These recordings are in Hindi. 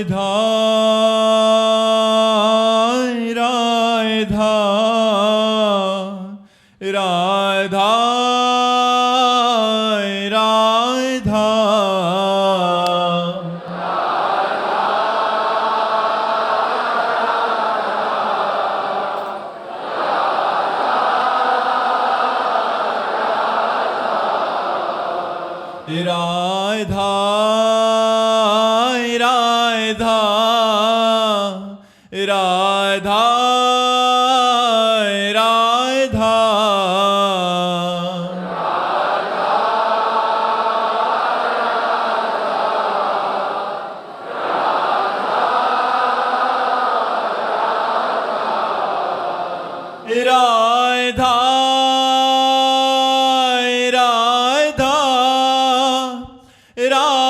राधा राधा राधा राधा राधा राधा राधा राधा राधा राधा राधा राधा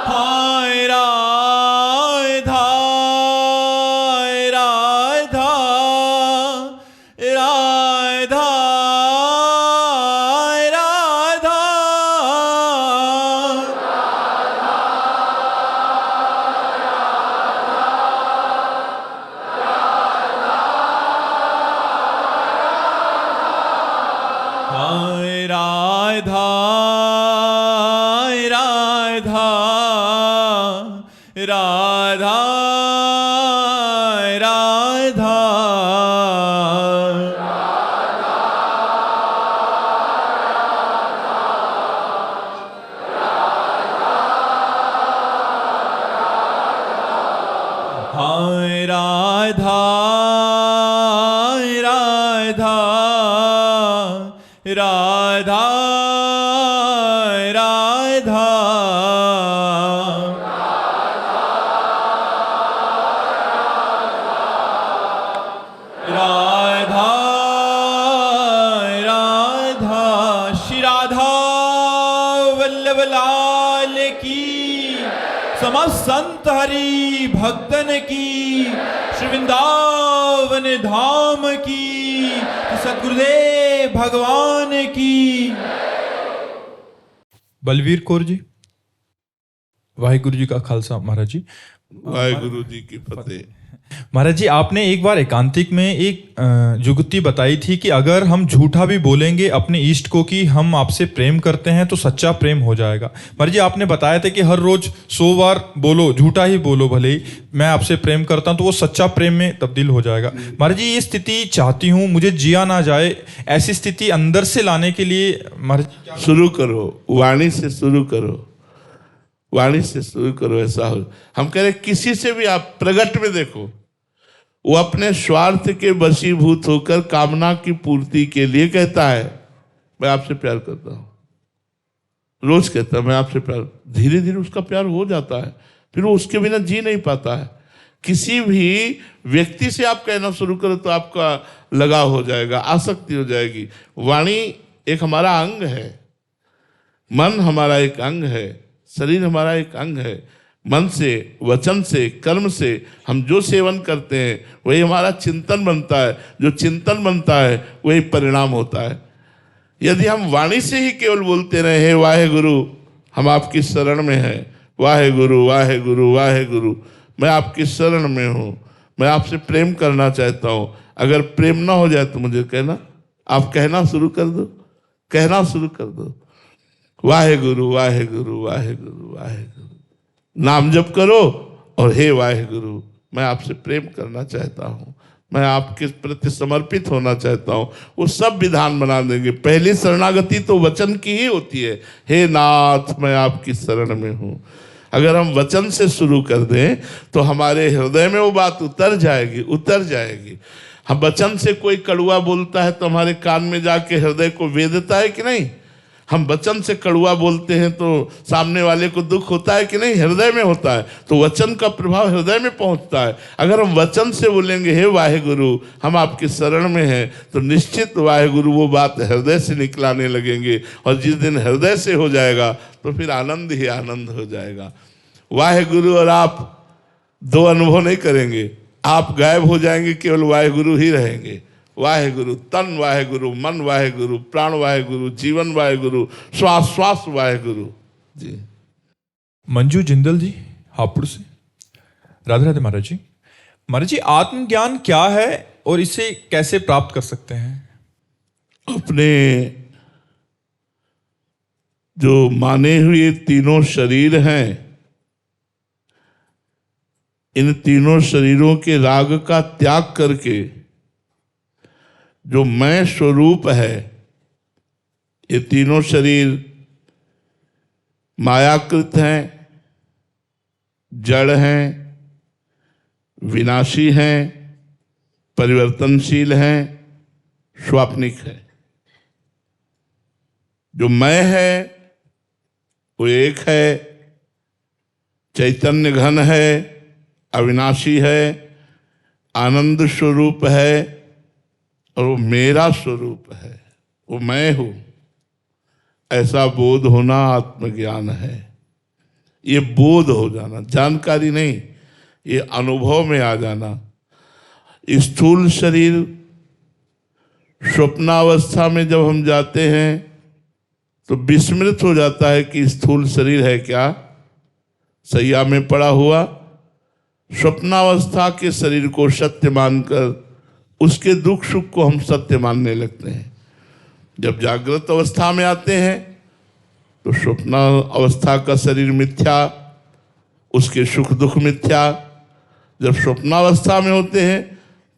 हाय राधा राधा राधा राधा हाय राधा राधा राधा राधा हाय राधा राधा राधा राधा राधा राधा श्री राधा वल्लभ लाल की, समस्त संत हरि भक्तन की, श्री वृंदावन धाम की, सतगुरुदेव भगवान की। बलवीर कौर जी, वाहिगुरु जी का खालसा। महाराज जी, वाहिगुरु जी की फतेह। महाराज जी, आपने एक बार एकांतिक में एक जुगती बताई थी कि अगर हम झूठा भी बोलेंगे अपने इष्ट को कि हम आपसे प्रेम करते हैं तो सच्चा प्रेम हो जाएगा। महाराज जी, आपने बताया था कि हर रोज 100 बार बोलो, झूठा ही बोलो, भले ही मैं आपसे प्रेम करता हूं तो वो सच्चा प्रेम में तब्दील हो जाएगा। महाराज जी, ये स्थिति चाहती हूँ, मुझे जिया ना जाए, ऐसी स्थिति अंदर से लाने के लिए महाराज जी शुरू करो, वाणी से शुरू करो, वाणी से शुरू करो। ऐसा हो, हम कह रहे किसी से भी आप प्रगट में देखो, वो अपने स्वार्थ के वशीभूत होकर कामना की पूर्ति के लिए कहता है मैं आपसे प्यार करता हूं। रोज कहता है मैं आपसे प्यार, धीरे धीरे उसका प्यार हो जाता है, फिर वो उसके बिना जी नहीं पाता है। किसी भी व्यक्ति से आप कहना शुरू करो तो आपका लगाव हो जाएगा, आसक्ति हो जाएगी। वाणी एक हमारा अंग है, मन हमारा एक अंग है, शरीर हमारा एक अंग है। मन से, वचन से, कर्म से हम जो सेवन करते हैं वही हमारा चिंतन बनता है, जो चिंतन बनता है वही परिणाम होता है। यदि हम वाणी से ही केवल बोलते रहे हे वाहे गुरु हम आपकी शरण में हैं, वाहे गुरु वाहे गुरु वाहे गुरु मैं आपकी शरण में हूँ, मैं आपसे प्रेम करना चाहता हूँ। अगर प्रेम ना हो जाए तो मुझे कहना, आप कहना शुरू कर दो, कहना शुरू कर दो, वाहे गुरु वाहे गुरु वाहे गुरु वाहे गुरु, नाम जप करो और हे वाहेगुरु मैं आपसे प्रेम करना चाहता हूँ, मैं आपके प्रति समर्पित होना चाहता हूँ। वो सब विधान बना देंगे। पहली शरणागति तो वचन की ही होती है, हे नाथ मैं आपकी शरण में हूँ। अगर हम वचन से शुरू कर दें तो हमारे हृदय में वो बात उतर जाएगी, उतर जाएगी। हम वचन से कोई कड़ुआ बोलता है तो हमारे कान में जाके हृदय को वेदता है कि नहीं? हम वचन से कड़ुआ बोलते हैं तो सामने वाले को दुख होता है कि नहीं? हृदय में होता है। तो वचन का प्रभाव हृदय में पहुंचता है। अगर हम वचन से बोलेंगे हे वाहेगुरु हम आपकी शरण में हैं, तो निश्चित वाहेगुरु वो बात हृदय से निकलाने लगेंगे, और जिस दिन हृदय से हो जाएगा तो फिर आनंद ही आनंद हो जाएगा। वाहेगुरु और आप दो अनुभव नहीं करेंगे, आप गायब हो जाएंगे, केवल वाहेगुरु ही रहेंगे। वाहेगुरु, तन वाहेगुरु, मन वाहेगुरु, प्राण वाहेगुरु, जीवन वाहेगुरु, श्वास श्वास वाहेगुरु। जी मंजू जिंदल जी हापुड़ से। राधे राधे महाराज जी। महाराज जी, आत्मज्ञान क्या है और इसे कैसे प्राप्त कर सकते हैं? अपने जो माने हुए तीनों शरीर हैं, इन तीनों शरीरों के राग का त्याग करके जो मैं स्वरूप है, ये तीनों शरीर मायाकृत हैं, जड़ हैं, विनाशी हैं, परिवर्तनशील हैं, स्वाप्निक है। जो मैं है वो एक है, चैतन्य घन है, अविनाशी है, आनंद स्वरूप है, और वो मेरा स्वरूप है, वो मैं हूं। ऐसा बोध होना आत्मज्ञान है। ये बोध हो जाना, जानकारी नहीं, ये अनुभव में आ जाना। स्थूल शरीर स्वप्नावस्था में जब हम जाते हैं तो विस्मृत हो जाता है कि स्थूल शरीर है क्या, सैया में पड़ा हुआ। स्वप्नावस्था के शरीर को सत्य मानकर उसके दुख सुख को हम सत्य मानने लगते हैं। जब जागृत अवस्था में आते हैं तो स्वप्न अवस्था का शरीर मिथ्या, उसके सुख दुख मिथ्या। जब स्वप्नावस्था में होते हैं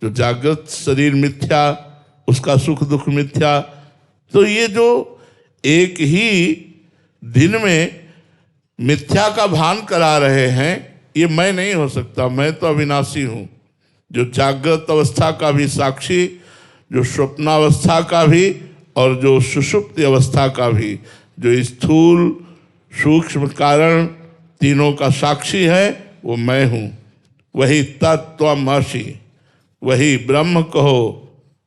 तो जागृत शरीर मिथ्या, उसका सुख दुख मिथ्या। तो ये जो एक ही दिन में मिथ्या का भान करा रहे हैं, ये मैं नहीं हो सकता। मैं तो अविनाशी हूँ, जो जागृत अवस्था का भी साक्षी, जो स्वप्नावस्था का भी और जो सुषुप्त अवस्था का भी, जो स्थूल सूक्ष्म कारण तीनों का साक्षी है, वो मैं हूँ। वही तत्त्वमसि, वही ब्रह्म कहो,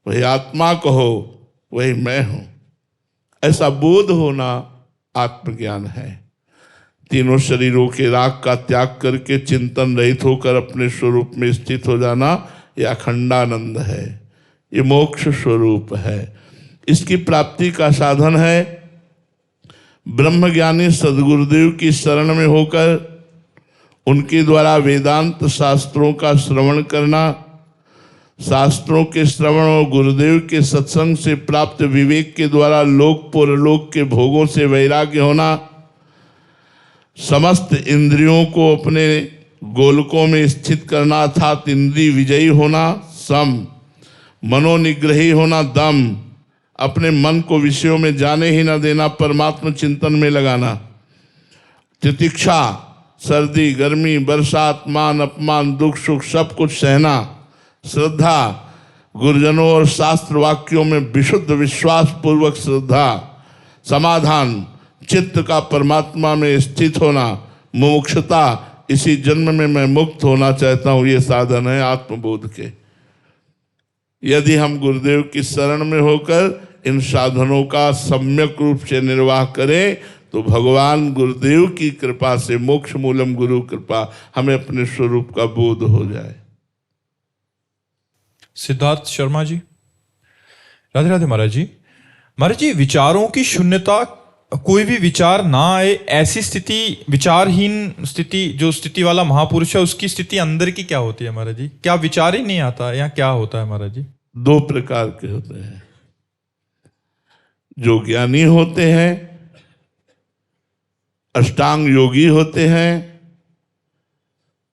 वही आत्मा कहो, वही मैं हूँ। ऐसा बोध होना आत्मज्ञान है। तीनों शरीरों के राग का त्याग करके चिंतन रहित होकर अपने स्वरूप में स्थित हो जाना, यह अखंडानंद है, ये मोक्ष स्वरूप है। इसकी प्राप्ति का साधन है ब्रह्मज्ञानी सद्गुरुदेव की शरण में होकर उनके द्वारा वेदांत शास्त्रों का श्रवण करना, शास्त्रों के श्रवण और गुरुदेव के सत्संग से प्राप्त विवेक के द्वारा लोक परलोक के भोगों से वैराग्य होना, समस्त इंद्रियों को अपने गोलकों में स्थित करना अर्थात इंद्रिय विजयी होना, सम, मनोनिग्रही होना, दम, अपने मन को विषयों में जाने ही न देना, परमात्मा चिंतन में लगाना, तितिक्षा, सर्दी गर्मी बरसात मान अपमान दुख सुख सब कुछ सहना, श्रद्धा, गुरुजनों और शास्त्र वाक्यों में विशुद्ध विश्वास पूर्वक श्रद्धा, समाधान, चित्त का परमात्मा में स्थित होना, मुमुक्षुता, इसी जन्म में मैं मुक्त होना चाहता हूँ, ये साधन है आत्मबोध के। यदि हम गुरुदेव की शरण में होकर इन साधनों का सम्यक रूप से निर्वाह करें तो भगवान गुरुदेव की कृपा से, मोक्ष मूलम गुरु कृपा, हमें अपने स्वरूप का बोध हो जाए। सिद्धार्थ शर्मा जी। राधे राधे महाराज जी। महाराज जी, विचारों की शून्यता, कोई भी विचार ना आए, ऐसी स्थिति, विचारहीन स्थिति, जो स्थिति वाला महापुरुष है उसकी स्थिति अंदर की क्या होती है महाराज जी? क्या विचार ही नहीं आता या क्या होता है महाराज जी? दो प्रकार के होते हैं। जो ज्ञानी होते हैं, अष्टांग योगी होते हैं,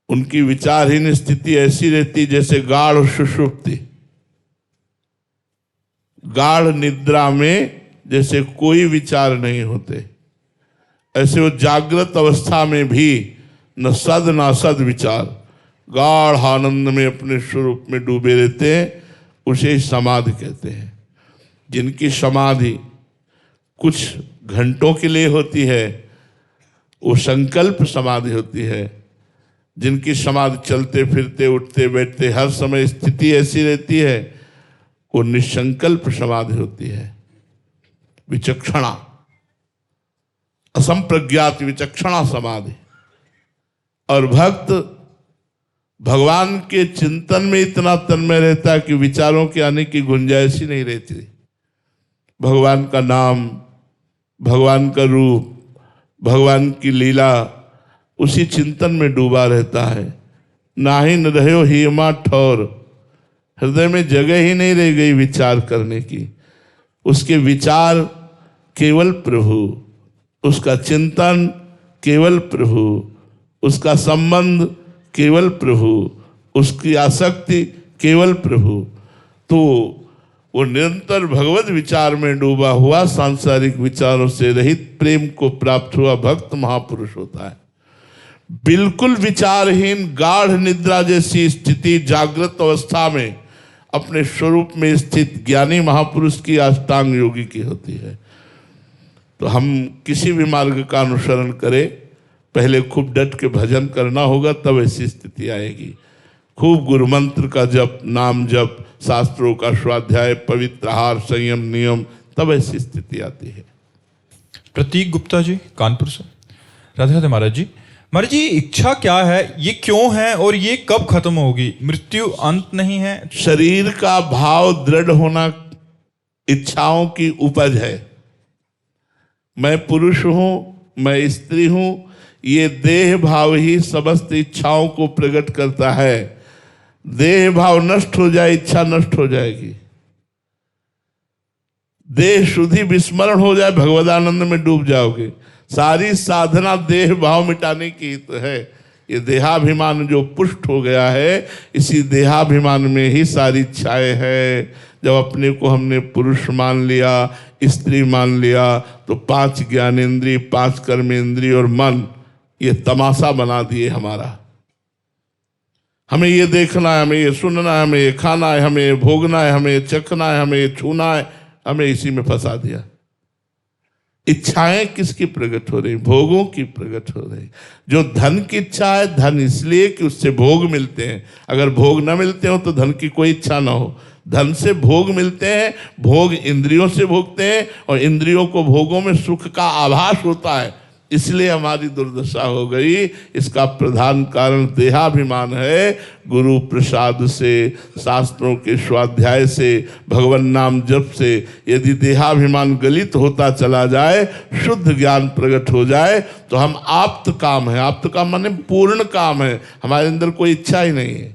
उनकी विचारहीन स्थिति ऐसी रहती जैसे गाढ़ सुषुप्ति। गाढ़ निद्रा में जैसे कोई विचार नहीं होते, ऐसे वो जागृत अवस्था में भी न सद न असद विचार, गाढ़ आनंद में अपने स्वरूप में डूबे रहते हैं, उसे समाधि कहते हैं। जिनकी समाधि कुछ घंटों के लिए होती है वो संकल्प समाधि होती है। जिनकी समाधि चलते फिरते उठते बैठते हर समय स्थिति ऐसी रहती है, वो निसंकल्प समाधि होती है। विचक्षणा, असंप्रज्ञात विचक्षणा समाधि, और भक्त भगवान के चिंतन में इतना तन्मय रहता है कि विचारों के आने की गुंजाइश ही नहीं रहती। भगवान का नाम, भगवान का रूप, भगवान की लीला, उसी चिंतन में डूबा रहता है। नाहि न रहो हिमा ठौर, हृदय में जगह ही नहीं रह गई विचार करने की। उसके विचार केवल प्रभु, उसका चिंतन केवल प्रभु, उसका संबंध केवल प्रभु, उसकी आसक्ति केवल प्रभु। तो वो निरंतर भगवत विचार में डूबा हुआ, सांसारिक विचारों से रहित प्रेम को प्राप्त हुआ भक्त महापुरुष होता है। बिल्कुल विचारहीन गाढ़ निद्रा जैसी स्थिति जागृत अवस्था में अपने स्वरूप में स्थित ज्ञानी महापुरुष की अष्टांग योगी की होती है। तो हम किसी भी मार्ग का अनुसरण करें, पहले खूब डट के भजन करना होगा, तब ऐसी स्थिति आएगी। खूब गुरु मंत्र का जप, नाम जप, शास्त्रों का स्वाध्याय, पवित्र आहार, संयम, नियम, तब ऐसी स्थिति आती है। प्रतीक गुप्ता जी कानपुर से। राधे राधे महाराज जी। महाराज जी, इच्छा क्या है, ये क्यों है और ये कब खत्म होगी? मृत्यु अंत नहीं है। शरीर का भाव दृढ़ होना इच्छाओं की उपज है। मैं पुरुष हूं, मैं स्त्री हूं, ये देह भाव ही समस्त इच्छाओं को प्रकट करता है। देह भाव नष्ट हो जाए, इच्छा नष्ट हो जाएगी। देह शुद्धि विस्मरण हो जाए, भगवदानंद में डूब जाओगे। सारी साधना देह भाव मिटाने की तो है। ये देहाभिमान जो पुष्ट हो गया है, इसी देहाभिमान में ही सारी इच्छाएं हैं। जब अपने को हमने पुरुष मान लिया, स्त्री मान लिया, तो 5 ज्ञानेंद्रिय, 5 कर्मेंद्रिय और मन ये तमाशा बना दिए हमारा। हमें ये देखना है, हमें ये सुनना है, हमें ये खाना है, हमें ये भोगना है, हमें ये चखना है, हमें ये छूना है, हमें इसी में फंसा दिया। इच्छाएं किसकी प्रकट हो रही? भोगों की प्रकट हो रही। जो धन की इच्छा है, धन इसलिए कि उससे भोग मिलते हैं। अगर भोग न मिलते हो तो धन की कोई इच्छा ना हो। धन से भोग मिलते हैं, भोग इंद्रियों से भोगते हैं, और इंद्रियों को भोगों में सुख का आभास होता है, इसलिए हमारी दुर्दशा हो गई। इसका प्रधान कारण देहाभिमान है। गुरु प्रसाद से, शास्त्रों के स्वाध्याय से, भगवान नाम जप से यदि देहाभिमान गलित होता चला जाए, शुद्ध ज्ञान प्रकट हो जाए, तो हम आप्त काम है। आप्त काम माने पूर्ण काम है। हमारे अंदर कोई इच्छा ही नहीं है।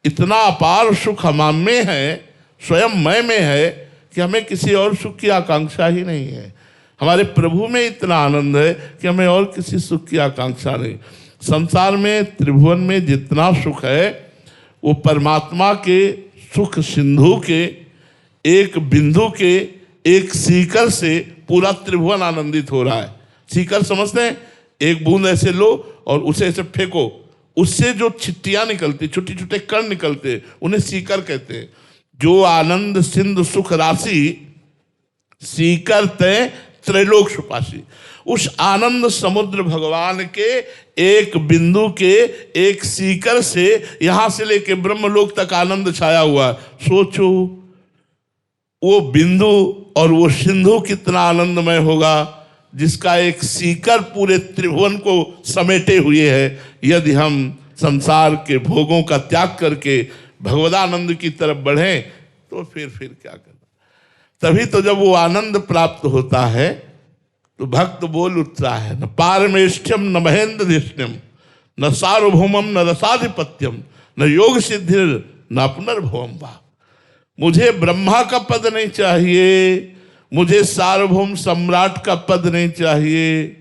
इतना अपार सुख हम में है, स्वयं मैं में है, कि हमें किसी और सुख की आकांक्षा ही नहीं है। हमारे प्रभु में इतना आनंद है कि हमें और किसी सुख की आकांक्षा नहीं। संसार में, त्रिभुवन में जितना सुख है, वो परमात्मा के सुख सिंधु के एक बिंदु के एक सीकर से पूरा त्रिभुवन आनंदित हो रहा है। सीकर समझते हैं? एक बूंद ऐसे लो और उसे ऐसे फेंको, उससे जो छिट्टियां निकलती, छोटे छोटे कण निकलते, उन्हें सीकर कहते हैं। जो आनंद सिंधु सुख राशि सीकर तय त्रैलोक सुपासी, उस आनंद समुद्र भगवान के एक बिंदु के एक सीकर से यहां से लेके ब्रह्मलोक तक आनंद छाया हुआ। सोचो वो बिंदु और वो सिंधु कितना आनंदमय होगा, जिसका एक सीकर पूरे त्रिभुवन को समेटे हुए है। यदि हम संसार के भोगों का त्याग करके भगवदानंद की तरफ बढ़ें, तो फिर क्या करना। तभी तो जब वो आनंद प्राप्त होता है तो भक्त बोल उठता है, न पारमेष्ठ्यम न महेंद्रधिष्ण्यम न सार्वभौमम न रसाधिपत्यम न योग सिद्धिर न पुनर्भवम वा। मुझे ब्रह्मा का पद नहीं चाहिए, मुझे सार्वभौम सम्राट का पद नहीं चाहिए,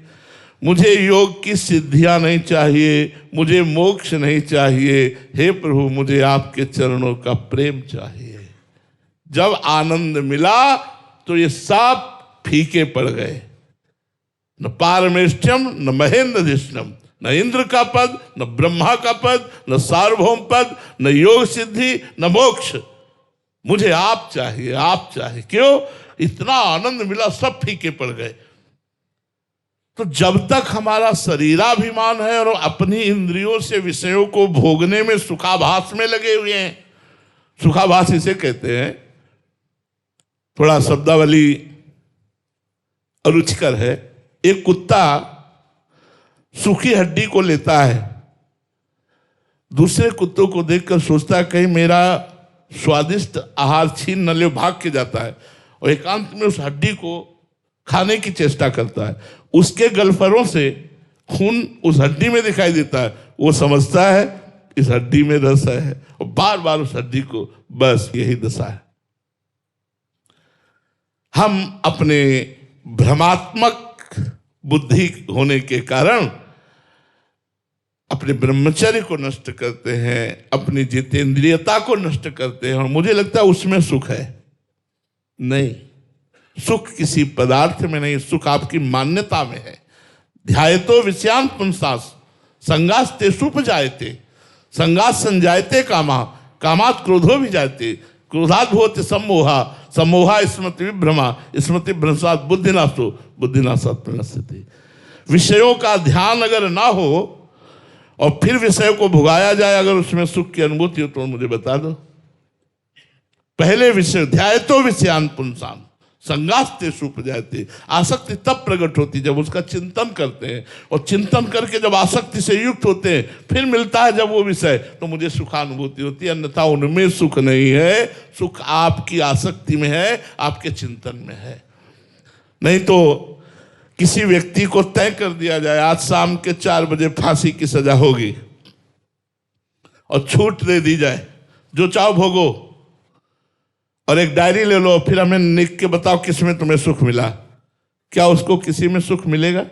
मुझे योग की सिद्धियां नहीं चाहिए, मुझे मोक्ष नहीं चाहिए। हे प्रभु, मुझे आपके चरणों का प्रेम चाहिए। जब आनंद मिला तो ये सब फीके पड़ गए। न पारमेष्ठ्यम न महेंद्रधिष्ण्यम, न इंद्र का पद, न ब्रह्मा का पद, न सार्वभौम पद, न योग सिद्धि, न मोक्ष। मुझे आप चाहिए, आप चाहिए। क्यों? इतना आनंद मिला, सब फीके पड़ गए। तो जब तक हमारा शरीराभिमान है और अपनी इंद्रियों से विषयों को भोगने में सुखाभास में लगे हुए हैं, सुखाभास इसे कहते हैं, थोड़ा शब्दावली अरुचिकर है। एक कुत्ता सूखी हड्डी को लेता है दूसरे कुत्तों को देखकर सोचता है कहीं मेरा स्वादिष्ट आहार छीन न ले, भाग के जाता है और एकांत में उस हड्डी को खाने की चेष्टा करता है। उसके गलफरों से खून उस हड्डी में दिखाई देता है, वो समझता है इस हड्डी में रस है और बार बार उस हड्डी को, बस यही दशा है। हम अपने भ्रमात्मक बुद्धि होने के कारण अपने ब्रह्मचर्य को नष्ट करते हैं, अपनी जितेंद्रियता को नष्ट करते हैं और मुझे लगता है उसमें सुख है। नहीं, सुख किसी पदार्थ में नहीं, सुख आपकी मान्यता में है। ध्यायतो विषयान् पुंसास् संगास्ते सुपजायते, संगात संजायते कामा, कामात् क्रोधो भी जायते, क्रोधात् भवति सम्मोहा, सम्मोहा स्मृति विभ्रमा, स्मृति भ्रंशात् बुद्धिनाशो, बुद्धिनाशात् प्रणश्यति। विषयों का ध्यान अगर ना हो और फिर विषय को भुगाया जाए, अगर उसमें सुख की अनुभूति हो तो मुझे बता दो। पहले विषय ध्यायतो विषयान् पुंसान् संगास्ते सुपजायते, आसक्ति तब प्रकट होती जब उसका चिंतन करते हैं और चिंतन करके जब आसक्ति से युक्त होते हैं फिर मिलता है जब वो विषय, तो मुझे सुखानुभूति होती है। अन्यथा उनमें सुख नहीं है, सुख आपकी आसक्ति में है, आपके चिंतन में है। नहीं तो किसी व्यक्ति को तय कर दिया जाए आज शाम के 4 बजे फांसी की सजा होगी और छूट दे दी जाए, जो चाहो भोगो, और एक डायरी ले लो, फिर हमें लिख के बताओ किसमें तुम्हें सुख मिला, क्या उसको किसी में सुख मिलेगा?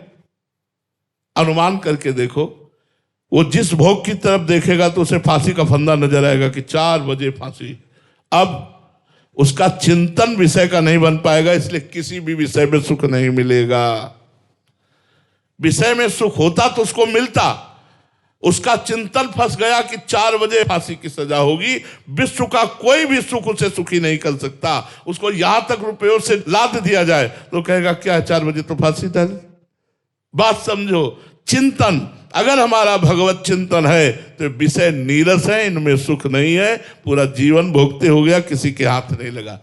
अनुमान करके देखो, वो जिस भोग की तरफ देखेगा तो उसे फांसी का फंदा नजर आएगा कि 4 बजे फांसी। अब उसका चिंतन विषय का नहीं बन पाएगा, इसलिए किसी भी विषय में सुख नहीं मिलेगा। विषय में सुख होता तो उसको मिलता, उसका चिंतन फंस गया कि 4 बजे फांसी की सजा होगी। विश्व का कोई भी सुख उसे सुखी नहीं कर सकता। उसको यहां तक रुपयों से लाद दिया जाए तो कहेगा क्या 4 बजे तो फांसी था। बात समझो, चिंतन अगर हमारा भगवत चिंतन है तो विषय नीरस है, इनमें सुख नहीं है, पूरा जीवन भोगते हो गया, किसी के हाथ नहीं लगा।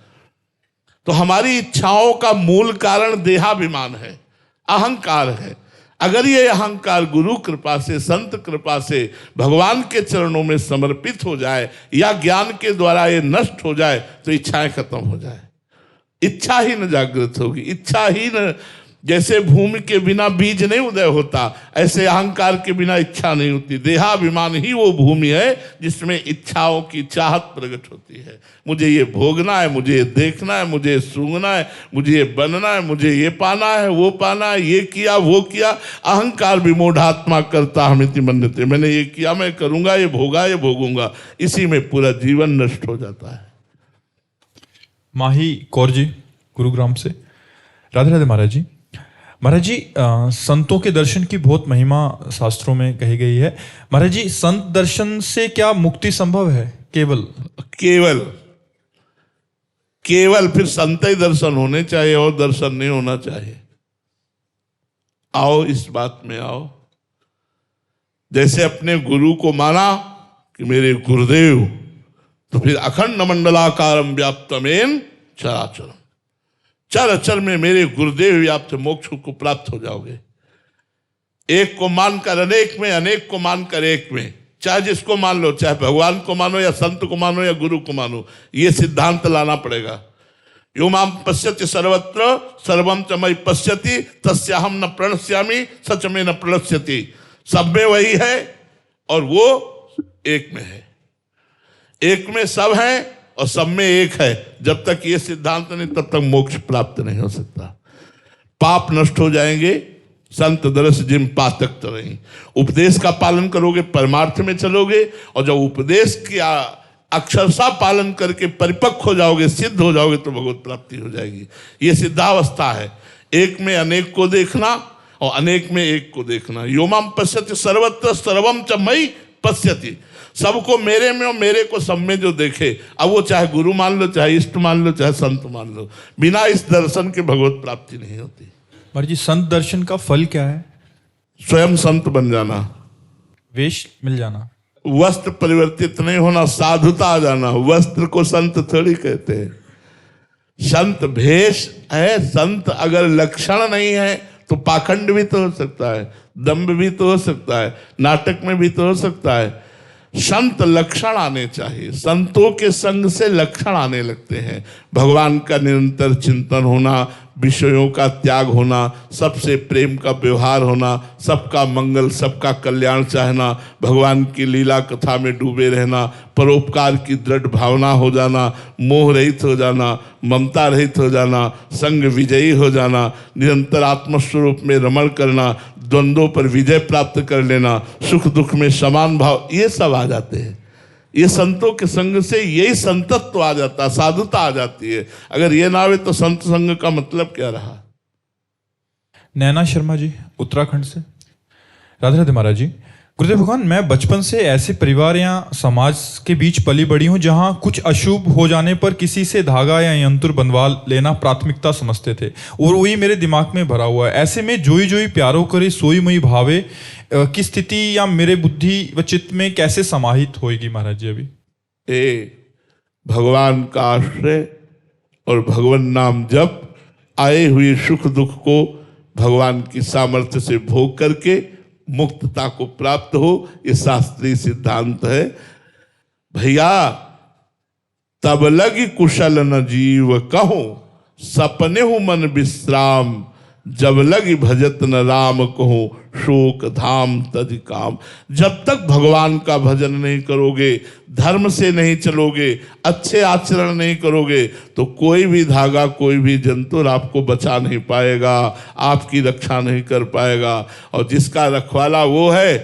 तो हमारी इच्छाओं का मूल कारण देहाभिमान है, अहंकार है। अगर ये अहंकार गुरु कृपा से, संत कृपा से भगवान के चरणों में समर्पित हो जाए या ज्ञान के द्वारा ये नष्ट हो जाए तो इच्छाएं खत्म हो जाए। इच्छा ही न जागृत होगी, इच्छा ही न, जैसे भूमि के बिना बीज नहीं उदय होता, ऐसे अहंकार के बिना इच्छा नहीं होती। देहाभिमान ही वो भूमि है जिसमें इच्छाओं की चाहत प्रकट होती है। मुझे ये भोगना है, मुझे ये देखना है, मुझे ये सूंघना है, मुझे ये बनना है, मुझे ये पाना है, वो पाना है, ये किया वो किया। अहंकार विमूढ़ात्मा करता हमिति मन्यते, मैंने ये किया, मैं करूंगा, ये भोगा, ये भोगूंगा, इसी में पूरा जीवन नष्ट हो जाता है। माही कौर जी गुरुग्राम से। राधे राधे महाराज जी। महाराज जी, संतों के दर्शन की बहुत महिमा शास्त्रों में कही गई है। महाराज जी, संत दर्शन से क्या मुक्ति संभव है? केवल फिर संत ही दर्शन होने चाहिए और दर्शन नहीं होना चाहिए। आओ, इस बात में आओ। जैसे अपने गुरु को माना कि मेरे गुरुदेव, तो फिर अखंड मंडलाकारम व्याप्तमेन चराचरम, चर अचर में मेरे गुरुदेव व्याप्त मोक्ष को प्राप्त हो जाओगे। एक को मानकर अनेक में, अनेक को मानकर एक में, चाहे जिसको मान लो, चाहे भगवान को मानो या संत को मानो या गुरु को मानो, ये सिद्धांत लाना पड़ेगा। यो माम पश्यति सर्वत्र सर्वम च मयि पश्यति तस्याहम न प्रणश्यामि सच में न प्रणश्यति। सब में वही है और वो एक में है। एक में सब है और सब में एक है। जब तक ये सिद्धांत नहीं, तब तक मोक्ष प्राप्त नहीं हो सकता। पाप नष्ट हो जाएंगे। संत दरस जिम पातक तरही, उपदेश का पालन करोगे, परमार्थ में चलोगे, और जब उपदेश की अक्षरशः पालन करके परिपक्व हो जाओगे, सिद्ध हो जाओगे, तो भगवत प्राप्ति हो जाएगी। ये सिद्धावस्था है। एक में अनेक को देखना और अनेक में एक को देखना। योमाम पश्यति सर्वत्र सर्वम च मयि पश्यति, सबको मेरे में और मेरे को सब में जो देखे। अब वो चाहे गुरु मान लो, चाहे इष्ट मान लो, चाहे संत मान लो, बिना इस दर्शन के भगवत प्राप्ति नहीं होती। महाराज जी, संत दर्शन का फल क्या है? स्वयं संत बन जाना, वेश मिल जाना, वस्त्र परिवर्तित नहीं होना, साधुता आ जाना। वस्त्र को संत थोड़ी कहते हैं। संत भेष है। संत अगर लक्षण नहीं है तो पाखंड भी तो हो सकता है, दंभ भी तो हो सकता है, नाटक में भी तो हो सकता है। संत लक्षण आने चाहिए। संतों के संग से लक्षण आने लगते हैं। भगवान का निरंतर चिंतन होना, विषयों का त्याग होना, सबसे प्रेम का व्यवहार होना, सबका मंगल सबका कल्याण चाहना, भगवान की लीला कथा में डूबे रहना, परोपकार की दृढ़ भावना हो जाना, मोह रहित हो जाना, ममता रहित हो जाना, संग विजयी हो जाना, निरंतर आत्मस्वरूप में रमण करना, द्वंद्वों पर विजय प्राप्त कर लेना, सुख दुख में समान भाव, ये सब आ जाते हैं। ये संतों के संग से यही संतत्व आ जाता, साधुता आ जाती है। अगर ये ना आवे तो संत संग का मतलब क्या रहा। नैना शर्मा जी उत्तराखंड से। राधे राधे महाराज जी। गुरुदेव भगवान, मैं बचपन से ऐसे परिवार या समाज के बीच पली बड़ी हूँ जहाँ कुछ अशुभ हो जाने पर किसी से धागा या यंत्र बंधवा लेना प्राथमिकता समझते थे और वही मेरे दिमाग में भरा हुआ है। ऐसे में जोई जोई प्यारो करे सोई मई भावे की स्थिति या मेरे बुद्धि व चित्त में कैसे समाहित होएगी महाराज जी अभी? भगवान का आश्रय और भगवान नाम जप, आए हुए सुख दुख को भगवान की सामर्थ्य से भोग करके मुक्तता को प्राप्त हो, ये शास्त्रीय सिद्धांत है। भैया तब लगी कुशल न जीव कहो, सपने हो मन विश्राम, जब लगी भजत न राम कहो, शोक धाम तज काम। जब तक भगवान का भजन नहीं करोगे, धर्म से नहीं चलोगे, अच्छे आचरण नहीं करोगे, तो कोई भी धागा, कोई भी जंतु आपको बचा नहीं पाएगा, आपकी रक्षा नहीं कर पाएगा। और जिसका रखवाला वो है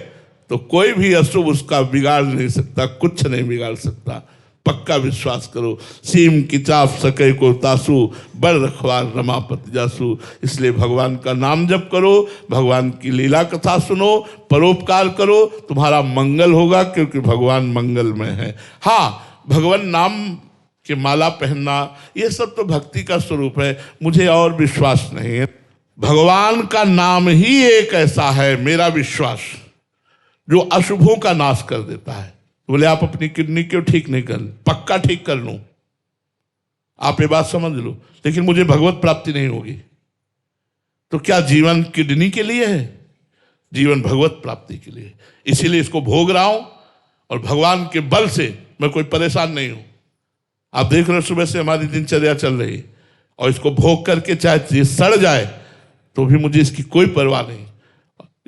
तो कोई भी अशुभ उसका बिगाड़ नहीं सकता, कुछ नहीं बिगाड़ सकता। पक्का विश्वास करो। सीम की चाप सके को तासु, बड़ रखवार रमापति जासु। इसलिए भगवान का नाम जप करो, भगवान की लीला कथा सुनो, परोपकार करो, तुम्हारा मंगल होगा, क्योंकि भगवान मंगलमय है। हाँ, भगवान नाम की माला पहनना ये सब तो भक्ति का स्वरूप है, मुझे और विश्वास नहीं है। भगवान का नाम ही एक ऐसा है, मेरा विश्वास, जो अशुभों का नाश कर देता है। बोले आप अपनी किडनी क्यों ठीक नहीं कर? पक्का ठीक कर लूं, आप ये बात समझ लो, लेकिन मुझे भगवत प्राप्ति नहीं होगी। तो क्या जीवन किडनी के लिए है? जीवन भगवत प्राप्ति के लिए। इसीलिए इसको भोग रहा हूं और भगवान के बल से मैं कोई परेशान नहीं हूं। आप देख रहे हो सुबह से हमारी दिनचर्या चल रही, और इसको भोग करके चाहे ये सड़ जाए तो भी मुझे इसकी कोई परवाह नहीं।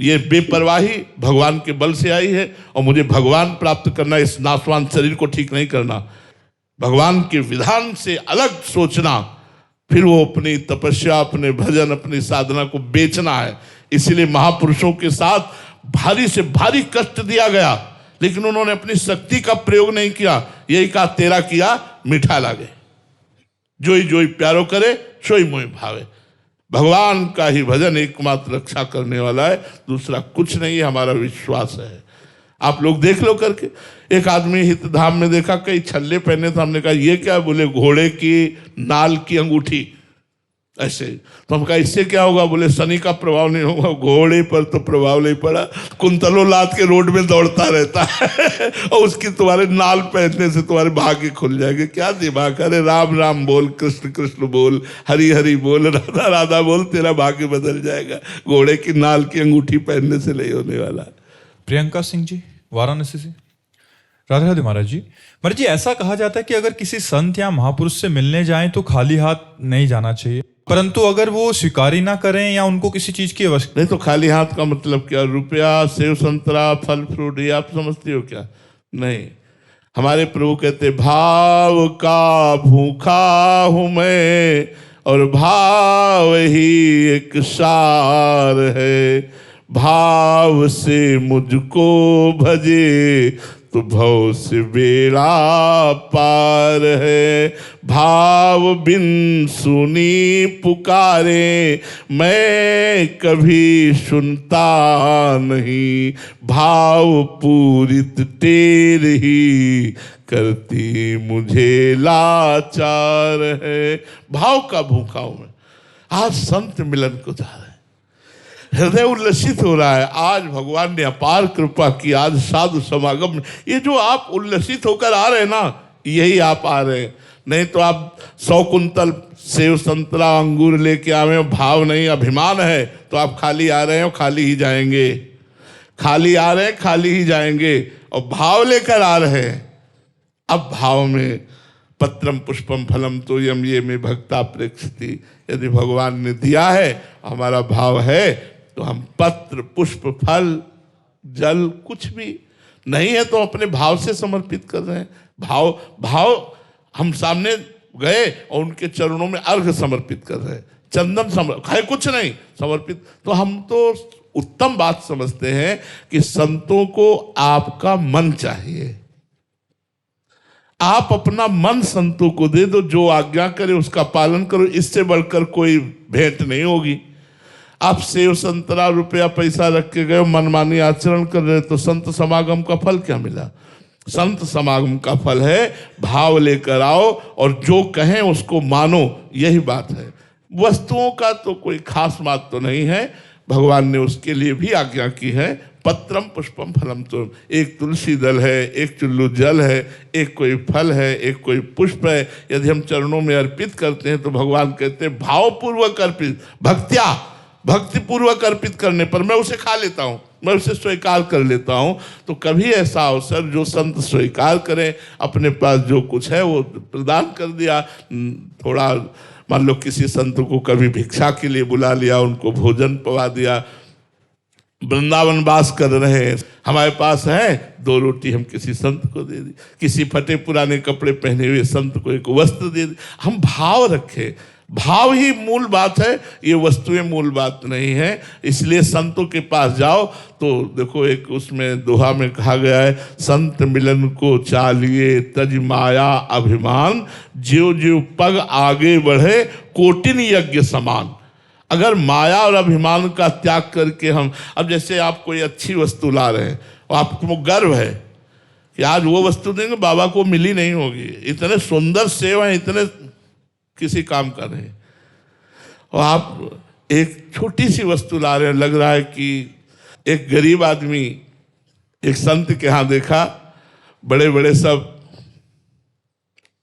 ये बेपरवाही भगवान के बल से आई है, और मुझे भगवान प्राप्त करना, इस नाशवान शरीर को ठीक नहीं करना। भगवान के विधान से अलग सोचना, फिर वो अपनी तपस्या, अपने भजन, अपनी साधना को बेचना है। इसीलिए महापुरुषों के साथ भारी से भारी कष्ट दिया गया, लेकिन उन्होंने अपनी शक्ति का प्रयोग नहीं किया। यही कहा, तेरा किया मीठा लागे, जोई जोई प्यारो करे सोई मोहि भावे। भगवान का ही भजन एकमात्र रक्षा करने वाला है, दूसरा कुछ नहीं है, हमारा विश्वास है। आप लोग देख लो करके। एक आदमी हितधाम में देखा, कई छल्ले पहने, तो हमने कहा ये क्या? बोले घोड़े की नाल की अंगूठी। ऐसे तो हम कहा इससे क्या होगा? बोले शनि का प्रभाव नहीं होगा। घोड़े पर तो प्रभाव नहीं पड़ा, कुंतलों लाद के रोड में दौड़ता रहता है और उसकी तुम्हारे नाल पहनने से तुम्हारे भाग्य खुल जाएंगे। क्या दिमाग? अरे राम राम बोल, कृष्ण कृष्ण बोल, हरि हरि बोल, राधा राधा बोल, तेरा भाग्य बदल जाएगा। घोड़े की नाल की अंगूठी पहनने से नहीं होने वाला। प्रियंका सिंह जी वाराणसी से। राधे राधे महाराज जी। महाराज जी, ऐसा कहा जाता है कि अगर किसी संत या महापुरुष से मिलने जाएं तो खाली हाथ नहीं जाना चाहिए, परंतु अगर वो स्वीकार ही ना करें या उनको किसी चीज की आवश्यकता नहीं, तो खाली हाथ का मतलब क्या? रुपया, सेव संतरा, फल फ्रूट, ये आप समझते हो क्या? नहीं। हमारे प्रभु कहते, भाव का भूखा हूं मैं और भाव ही एक सार है। भाव से मुझको भजे तो भव से बेड़ा पार है। भाव बिन सुनी पुकारे मैं कभी सुनता नहीं। भाव पूरित टेर ही करती मुझे लाचार है। भाव का भूखा हूं मैं। आज संत मिलन को जा रहे हैं, हृदय उल्लसित हो रहा है। आज भगवान ने अपार कृपा की, आज साधु समागम में ये जो आप उल्लसित होकर आ रहे हैं ना, यही आप आ रहे हैं। नहीं तो आप 100 कुंतल सेव संतरा अंगूर लेके आए हो, भाव नहीं, अभिमान है, तो आप खाली आ रहे हो, खाली ही जाएंगे। खाली आ रहे हैं, खाली ही जाएंगे। और भाव लेकर आ रहे हैं। अब भाव में पत्रम पुष्पम फलम तो यम ये में भक्ता प्रेक्षति, यदि भगवान ने दिया है, हमारा भाव है, तो हम पत्र पुष्प फल जल कुछ भी नहीं है तो अपने भाव से समर्पित कर रहे हैं। भाव हम सामने गए और उनके चरणों में अर्घ समर्पित कर रहे हैं, चंदन है कुछ नहीं समर्पित। तो हम तो उत्तम बात समझते हैं कि संतों को आपका मन चाहिए, आप अपना मन संतों को दे दो, जो आज्ञा करे उसका पालन करो, इससे बढ़कर कोई भेंट नहीं होगी। आप सेव संतरा रुपया पैसा रख के गए, मनमानी आचरण कर रहे, तो संत समागम का फल क्या मिला? संत समागम का फल है भाव लेकर आओ और जो कहें उसको मानो, यही बात है। वस्तुओं का तो कोई खास बात तो नहीं है, भगवान ने उसके लिए भी आज्ञा की है, पत्रम पुष्पम फलम। तो एक तुलसी दल है, एक चुल्लू जल है, एक कोई फल है, एक कोई पुष्प है, यदि हम चरणों में अर्पित करते हैं तो भगवान कहते हैं भावपूर्वक अर्पित, भक्तिपूर्वक अर्पित करने पर मैं उसे खा लेता हूँ, मैं उसे स्वीकार कर लेता हूँ। तो कभी ऐसा अवसर जो संत स्वीकार करें, अपने पास जो कुछ है वो प्रदान कर दिया। थोड़ा मान लो किसी संत को कभी भिक्षा के लिए बुला लिया, उनको भोजन पवा दिया, वृंदावन वास कर रहे हैं, हमारे पास है 2 रोटी, हम किसी संत को दे दी, किसी फटे पुराने कपड़े पहने हुए संत को एक वस्त्र दे दी। हम भाव रखें, भाव ही मूल बात है, ये वस्तुएं मूल बात नहीं है। इसलिए संतों के पास जाओ तो देखो, एक उसमें दोहा में कहा गया है, संत मिलन को चालिए तज माया अभिमान, ज्यों ज्यों पग आगे बढ़े कोटिन यज्ञ समान। अगर माया और अभिमान का त्याग करके हम, अब जैसे आप कोई अच्छी वस्तु ला रहे हैं और आपको गर्व है कि आज वो वस्तु देंगे बाबा को मिली नहीं होगी, इतने सुंदर सेव हैं, इतने किसी काम कर रहे हैं, और आप एक छोटी सी वस्तु ला रहे हैं, लग रहा है कि एक गरीब आदमी एक संत के यहाँ देखा, बड़े बड़े सब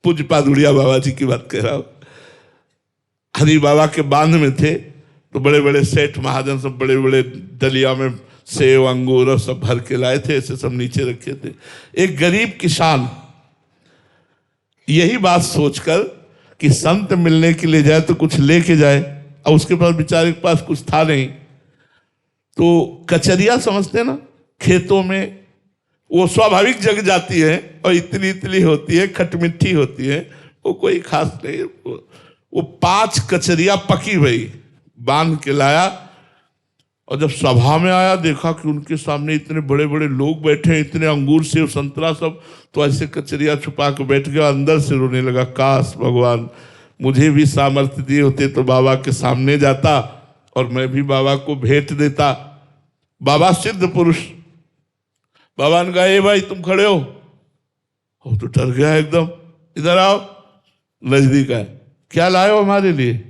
पूज्य पादुड़िया बाबा जी की बात कह रहा हूँ, हरि बाबा के बांध में थे, तो बड़े बड़े सेठ महाजन सब बड़े बड़े डलिया में सेव अंगूर और सब भर के लाए थे, ऐसे सब नीचे रखे थे। एक गरीब किसान यही बात सोचकर कि संत मिलने के लिए जाए तो कुछ लेके जाए, और उसके पास बेचारे के पास कुछ था नहीं, तो कचरिया समझते ना, खेतों में वो स्वाभाविक जग जाती है और इतनी इतनी होती है, खटमिट्ठी होती है, वो कोई खास नहीं। वो 5 कचरिया पकी हुई बांध के लाया, और जब सभा में आया देखा कि उनके सामने इतने बड़े बड़े लोग बैठे हैं, इतने अंगूर सेव संतरा सब, तो ऐसे कचरिया छुपा के बैठ गया, अंदर से रोने लगा, काश भगवान मुझे भी सामर्थ्य दिए होते तो बाबा के सामने जाता और मैं भी बाबा को भेंट देता। बाबा सिद्ध पुरुष, बाबा ने कहा ए भाई तुम खड़े हो, तो डर गया एकदम, इधर आओ, नजदीक आए, क्या लाए हो हमारे लिए?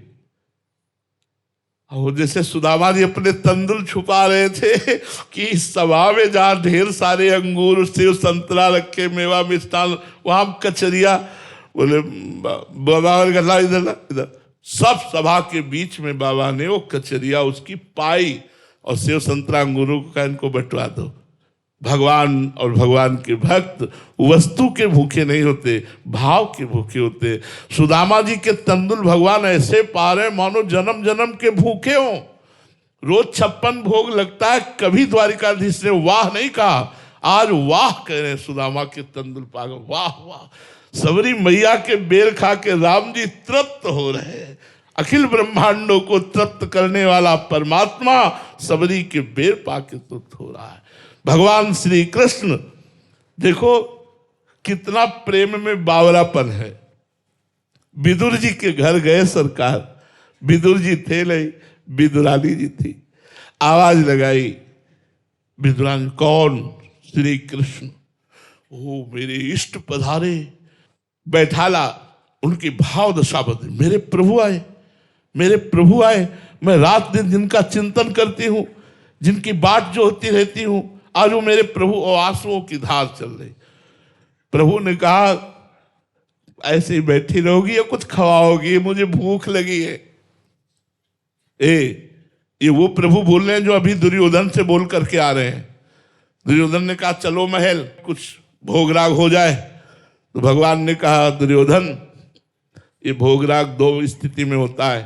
और जैसे सुदामा जी अपने तंदुल छुपा रहे थे कि इस सभा में जहाँ ढेर सारे अंगूर सेव संतरा रखे, मेवा मिष्ठान, वहां कचरिया, बोले बाबा ने कहा इधर ना, इधर। सब सभा के बीच में बाबा ने वो कचरिया उसकी पाई और सेव संतरा अंगूरों का इनको बंटवा दो। भगवान और भगवान के भक्त वस्तु के भूखे नहीं होते, भाव के भूखे होते। सुदामा जी के तंदुल भगवान ऐसे पा रहे मानो जन्म जन्म के भूखे हों। रोज 56 भोग लगता है, कभी द्वारिकाधीश ने वाह नहीं कहा, आज वाह कह रहे सुदामा के तंदुल पागल, वाह वाह। सबरी मैया के बेर खा के राम जी तृप्त हो रहे हैं। अखिल ब्रह्मांडों को तृप्त करने वाला परमात्मा सबरी के बेर पाके तृप्त हो रहा है। भगवान श्री कृष्ण देखो कितना प्रेम में बावरापन है। विदुर जी के घर गए सरकार, विदुर जी थे नहीं, विदुरानी जी थी। आवाज लगाई, विदुरानी कौन? श्री कृष्ण। ओ मेरे इष्ट पधारे। बैठाला, उनकी भाव दशा बदली, मेरे प्रभु आए, मेरे प्रभु आए। मैं रात दिन जिनका चिंतन करती हूँ, जिनकी बाट जो होती रहती हूँ, आज वो मेरे प्रभु और आंसुओं की धार चल रही। प्रभु ने कहा ऐसे ही बैठी रहोगी या कुछ खवाओगी, मुझे भूख लगी है। ये वो प्रभु बोल रहे हैं जो अभी दुर्योधन से बोल करके आ रहे हैं। दुर्योधन ने कहा चलो महल, कुछ भोगराग हो जाए। तो भगवान ने कहा दुर्योधन, ये भोगराग दो स्थिति में होता है,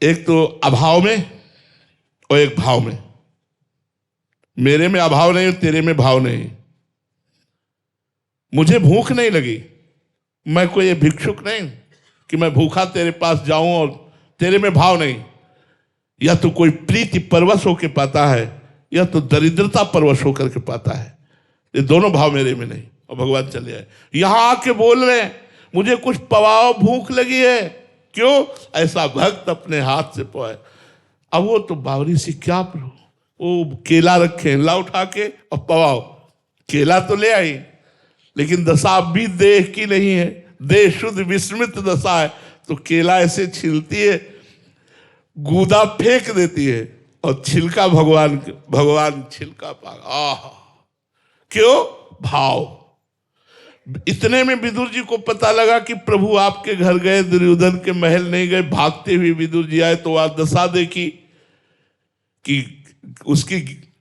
एक तो अभाव में और एक भाव में। मेरे में अभाव नहीं, तेरे में भाव नहीं। मुझे भूख नहीं लगी, मैं कोई भिक्षुक नहीं कि मैं भूखा तेरे पास जाऊं, और तेरे में भाव नहीं। या तो कोई प्रीति परवश होकर पाता है, या तो दरिद्रता परवश होकर के पाता है। ये दोनों भाव मेरे में नहीं। और भगवान चले आए, यहां आके बोल रहे हैं मुझे कुछ पवाओ, भूख लगी है। क्यों? ऐसा भक्त अपने हाथ से पवाए। अब वो तो बावरी से क्या प्रभु, वो केला रखे, ला उठा के और पवाओ। केला तो ले आई, लेकिन दशा भी देह की नहीं है, देह शुद्ध विस्मृत दशा है। तो केला ऐसे छिलती है, गूदा फेंक देती है, और छिलका भगवान छिलका पा। आह, क्यों? भाव। इतने में विदुर जी को पता लगा कि प्रभु आपके घर गए, दुर्योधन के महल नहीं गए। भागते हुए विदुर जी आए तो वहां दशा देखी कि उसकी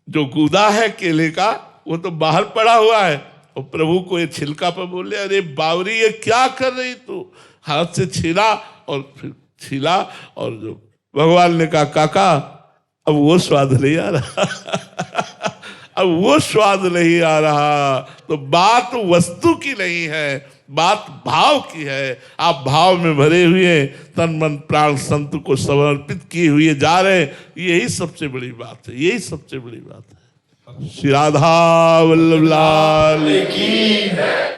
जो गूदा है केले का, वो तो बाहर पड़ा हुआ है। और प्रभु को ये छिलका पर बोले, अरे बावरी ये क्या कर रही तू? हाथ से छीला और फिर छीला, और जो भगवान ने कहा काका अब वो स्वाद नहीं आ रहा अब वो स्वाद नहीं आ रहा। तो बात वस्तु की नहीं है, बात भाव की है। आप भाव में भरे हुए तन मन प्राण संत को समर्पित किए हुए जा रहे हैं, यही सबसे बड़ी बात है, यही सबसे बड़ी बात है। श्री राधा वल्लभ लाल की।